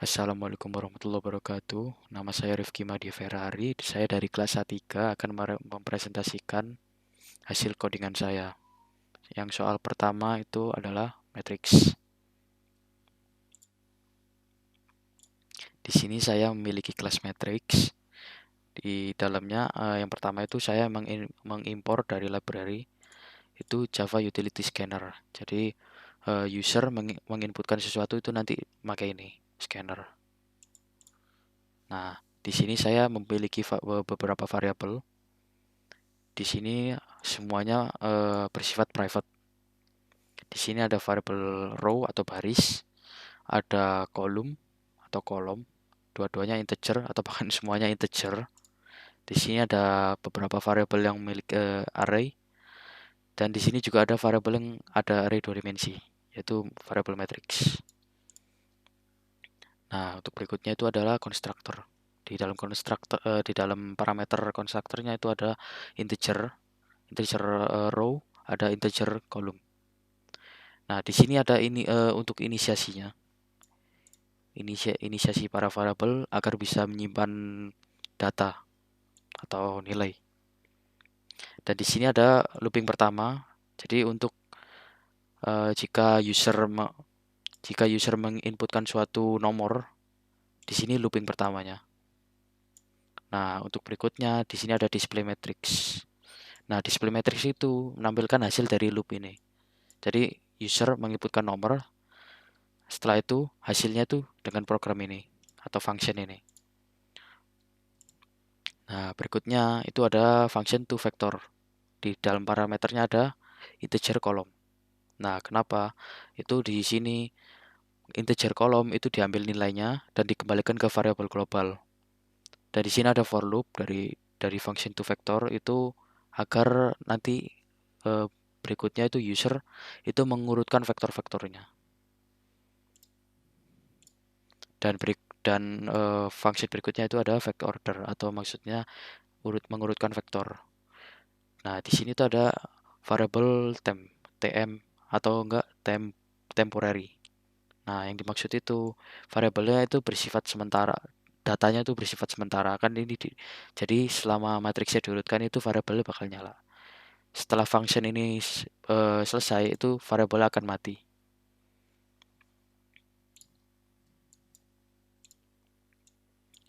Assalamualaikum warahmatullahi wabarakatuh. Nama saya Rifki Madi Ferrari. Saya dari kelas A3 akan mempresentasikan hasil codingan saya. Yang soal pertama itu adalah matriks. Di sini saya memiliki kelas matriks. Di dalamnya yang pertama itu saya mengimpor dari library itu Java Utility Scanner. Jadi user menginputkan sesuatu itu nanti pakai ini scanner. Nah, di sini saya memiliki beberapa variabel. Di sini semuanya bersifat private. Di sini ada variabel row atau baris, ada kolom atau kolom, dua-duanya integer atau bahkan semuanya integer. Di sini ada beberapa variabel yang milik array, dan di sini juga ada variabel yang ada array 2 dimensi, yaitu variabel matrix. Nah, untuk berikutnya itu adalah konstruktor. Di dalam konstruktor, di dalam parameter konstruktornya itu ada integer row, ada integer kolom. Nah, di sini ada ini untuk inisiasinya. Inisiasi para variabel agar bisa menyimpan data atau nilai. Dan di sini ada looping pertama. Jadi untuk jika user menginputkan suatu nomor, di sini looping pertamanya. Nah, untuk berikutnya di sini ada display matrix. Nah, display matrix itu menampilkan hasil dari loop ini. Jadi user menginputkan nomor, setelah itu hasilnya tuh dengan program ini atau function ini. Nah, berikutnya itu ada function toVector. Di dalam parameternya ada integer kolom. Nah, kenapa? Itu di sini integer kolom itu diambil nilainya dan dikembalikan ke variabel global. Dan di sini ada for loop dari function toVector itu agar nanti berikutnya itu user itu mengurutkan vektor-vektornya. Dan function berikutnya itu ada vector order atau maksudnya mengurutkan vektor. Nah, di sini tuh ada variable tm atau enggak temporary. Nah, yang dimaksud itu variabelnya itu bersifat sementara. Datanya itu bersifat sementara. Kan ini jadi selama matriksnya diurutkan itu variabelnya bakal nyala. Setelah function ini selesai itu variabel akan mati.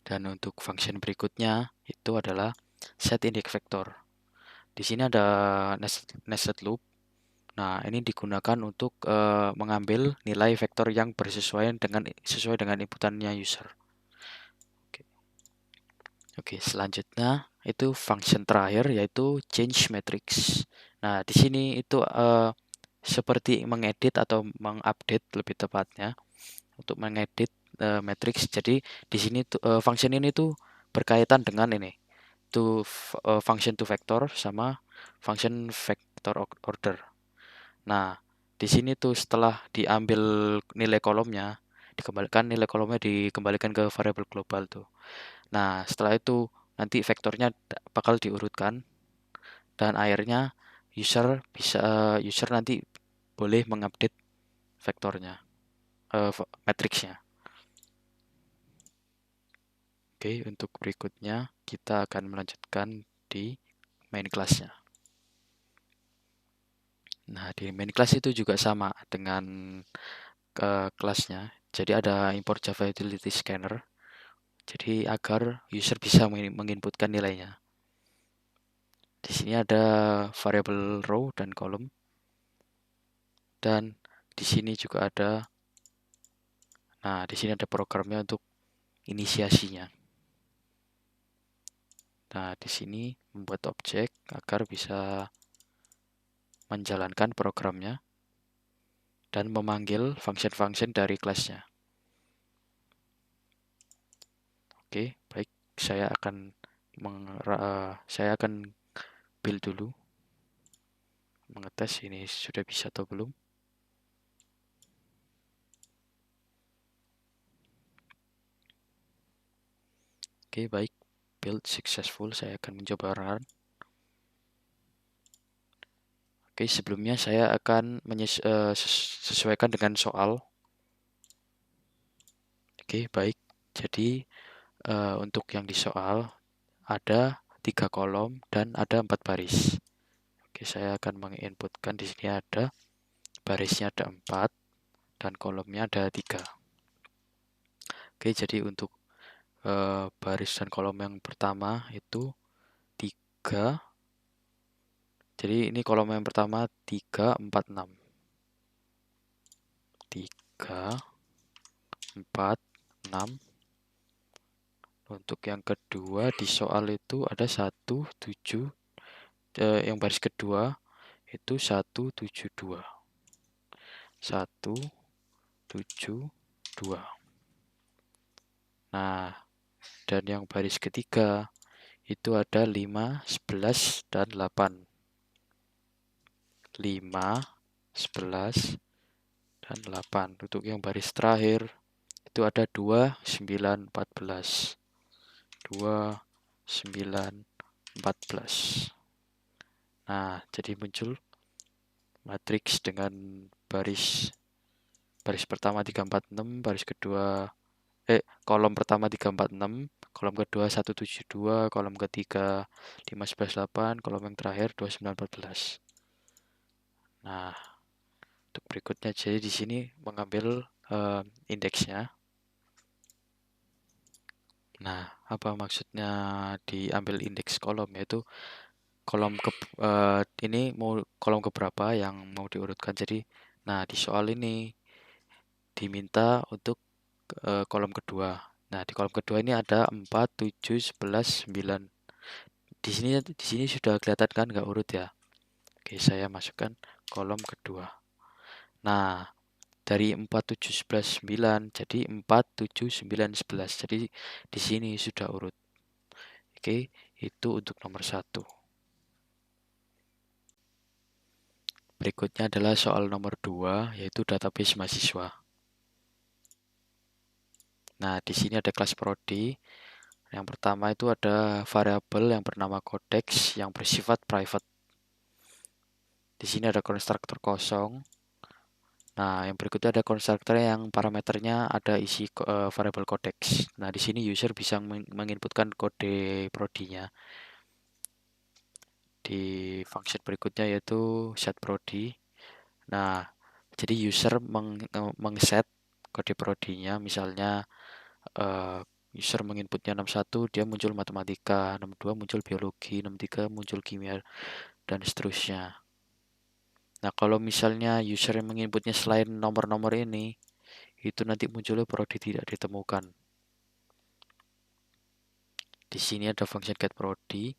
Dan untuk function berikutnya itu adalah set index vector. Di sini ada nested loop. Nah, ini digunakan untuk mengambil nilai vektor yang sesuai dengan inputannya user. Oke, selanjutnya itu function terakhir yaitu change matrix. Nah, di sini itu seperti mengedit atau mengupdate lebih tepatnya untuk mengedit matrix. Jadi di sini function ini tuh berkaitan dengan ini. Function toVector sama function vector order. Nah, di sini tuh setelah diambil nilai kolomnya, nilai kolomnya dikembalikan ke variabel global tuh. Nah, setelah itu nanti vektornya bakal diurutkan dan akhirnya user nanti boleh mengupdate vektornya, matriksnya. Oke, untuk berikutnya kita akan melanjutkan di main class-nya. Nah, di main class itu juga sama dengan kelasnya. Jadi ada import Java Utility Scanner. Jadi agar user bisa menginputkan nilainya. Di sini ada variabel row dan kolom. Dan di sini juga ada, nah di sini ada programnya untuk inisiasinya. Nah, di sini membuat objek agar bisa menjalankan programnya dan memanggil function-function dari kelasnya. Oke, baik. Saya akan build dulu, mengetes ini sudah bisa atau belum. Oke, baik. Build successful. Saya akan mencoba run. Oke, sebelumnya saya akan sesuaikan dengan soal. Oke, baik. Jadi untuk yang di soal ada 3 kolom dan ada 4 baris. Oke, saya akan menginputkan di sini ada barisnya ada 4 dan kolomnya ada 3. Oke, jadi untuk baris dan kolom yang pertama itu 3. Jadi ini kolom yang pertama 3, 4, 6. 3, 4, 6. Untuk yang kedua di soal itu ada 1, 7. Yang baris kedua itu 1, 7, 2. 1, 7, 2. Nah, dan yang baris ketiga itu ada 5, 11, dan 8. 5, 11, dan 8. Untuk yang baris terakhir itu ada 2, 9, 14. 2, 9, 14. Nah, jadi muncul matriks dengan baris pertama 3, 4, 6, baris kedua kolom pertama 3, 4, 6, kolom kedua 1, 7, 2, kolom ketiga 5, 11, 8, kolom yang terakhir 2, 9, 14. Nah, untuk berikutnya jadi di sini mengambil indeksnya. Nah, apa maksudnya diambil indeks kolom, yaitu kolom ini mau kolom keberapa yang mau diurutkan. Jadi, nah di soal ini diminta untuk kolom kedua. Nah, di kolom kedua ini ada 4, 7, 11, 9. Di sini sudah kelihatan kan nggak urut ya. Oke, saya masukkan kolom kedua. Nah, dari 4, 7, 11, 9 jadi 4, 7, 9, 11. Jadi di sini sudah urut. Oke, itu untuk nomor 1. Berikutnya adalah soal nomor 2, yaitu database mahasiswa. Nah, di sini ada kelas prodi. Yang pertama itu ada variabel yang bernama kodex yang bersifat private. Di sini ada konstruktor kosong. Nah, yang berikutnya ada konstruktor yang parameternya ada isi variabel kodex. Nah, di sini user bisa menginputkan kode prodinya. Di function berikutnya yaitu setProdi. Nah, jadi user mengset kode prodinya, misalnya user menginputnya 61, dia muncul matematika, 62 muncul biologi, 63 muncul kimia, dan seterusnya. Nah, kalau misalnya user yang menginputnya selain nomor-nomor ini, itu nanti munculnya prodi tidak ditemukan. Di sini ada function getProdi.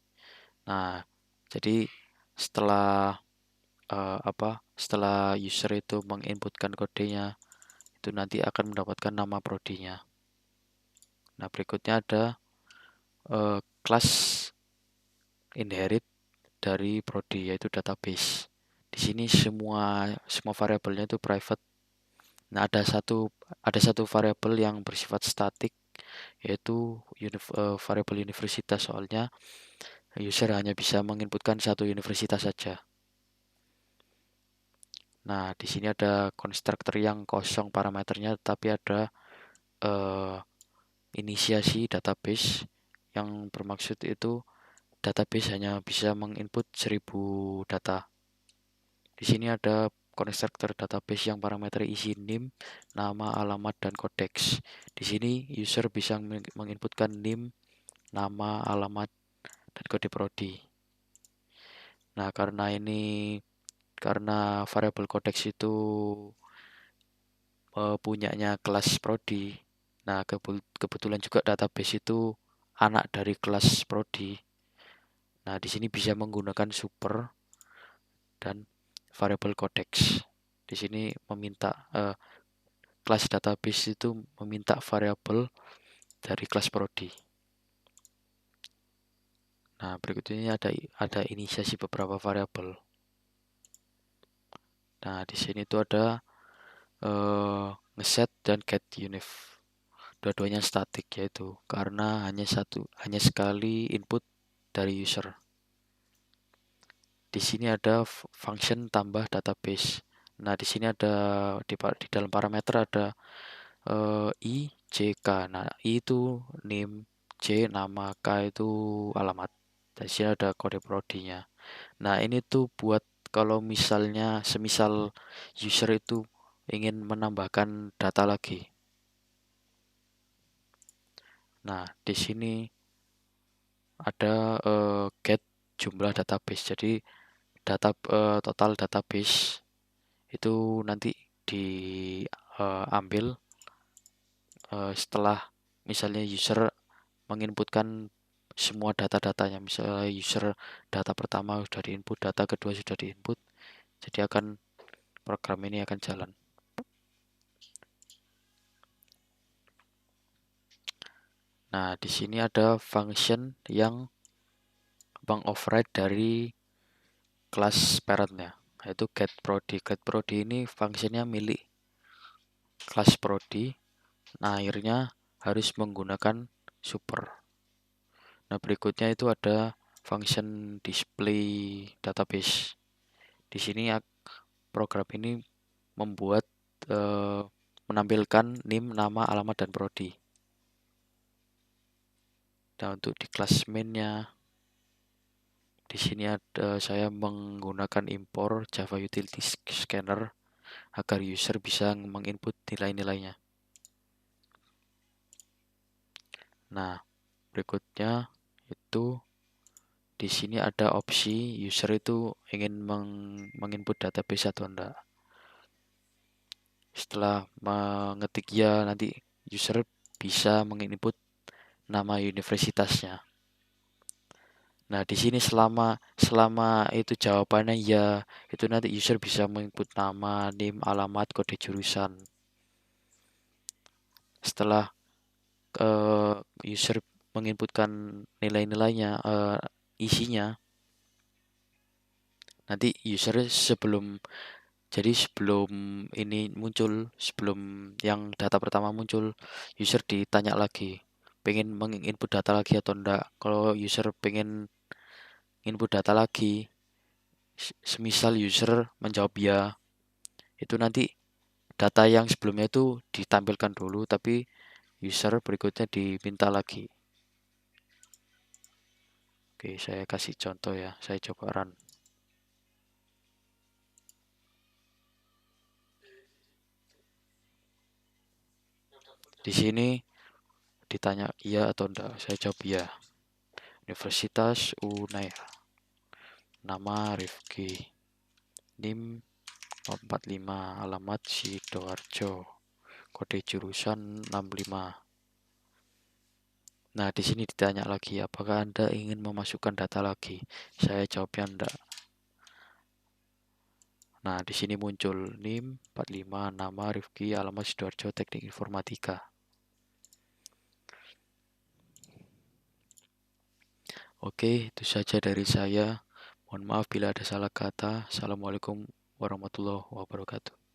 Nah, jadi setelah setelah user itu menginputkan kodenya, itu nanti akan mendapatkan nama prodinya. Nah, berikutnya ada kelas inherit dari prodi, yaitu database. Di sini semua variabelnya itu private. Nah, ada satu variabel yang bersifat statik, yaitu variabel universitas. Soalnya user hanya bisa menginputkan satu universitas saja. Nah, di sini ada konstruktor yang kosong parameternya, tapi ada inisiasi database yang bermaksud itu database hanya bisa menginput 1000 data. Di sini ada konstruktor database yang parameter isi NIM, nama, alamat, dan kodex. Di sini user bisa menginputkan NIM, nama, alamat, dan kode prodi. Nah, karena variabel kodex itu punyanya kelas prodi. Nah, kebetulan juga database itu anak dari kelas prodi. Nah, di sini bisa menggunakan super dan variabel kodex. Di sini meminta kelas database itu meminta variabel dari kelas prodi. Nah, berikutnya ada inisiasi beberapa variabel. Nah, di sini tuh ada ngeset dan getUnif. Dua-duanya statik, yaitu karena hanya sekali input dari user. Di sini ada function tambah database. Nah, di sini ada di dalam parameter ada i JK. Nah, I itu NIM, J nama, K itu alamat. Di sini ada kode prodinya. Nah, ini tuh buat kalau misalnya semisal user itu ingin menambahkan data lagi. Nah, di sini ada get jumlah database. Jadi total database itu nanti diambil setelah misalnya user menginputkan semua data-datanya. Misalnya user data pertama sudah diinput, data kedua sudah diinput, jadi program ini akan jalan. Nah, di sini ada function yang mengoverride dari kelas parentnya, yaitu getProdi. GetProdi ini fungsinya milik kelas prodi. Nah, akhirnya harus menggunakan super. Nah, berikutnya itu ada function display database. Di sini program ini membuat menampilkan NIM, nama, alamat, dan prodi. Nah, untuk di kelas main-nya, di sini saya menggunakan impor Java Utility Scanner agar user bisa menginput nilai-nilainya. Nah, berikutnya itu di sini ada opsi user itu ingin menginput database atau enggak. Setelah mengetik ya, nanti user bisa menginput nama universitasnya. Nah, di sini selama itu jawabannya ya, itu nanti user bisa menginput nama, NIM, alamat, kode jurusan. Setelah user menginputkan nilai-nilainya, isinya, nanti user sebelum ini muncul, sebelum yang data pertama muncul, user ditanya lagi, pengen menginput data lagi atau enggak. Kalau user pengen input data lagi, semisal user menjawab ya, itu nanti data yang sebelumnya itu ditampilkan dulu, tapi user berikutnya diminta lagi. Oke, saya kasih contoh ya, saya coba run. Di sini ditanya iya atau enggak, saya jawab iya. Universitas Unair, nama Rifki, NIM 45, alamat Sidoarjo, kode jurusan 65. Nah, di sini ditanya lagi, apakah Anda ingin memasukkan data lagi? Saya jawabnya enggak. Nah, di sini muncul NIM 45, nama Rifki, alamat Sidoarjo, Teknik Informatika. Oke, itu saja dari saya. Mohon maaf bila ada salah kata. Assalamualaikum warahmatullahi wabarakatuh.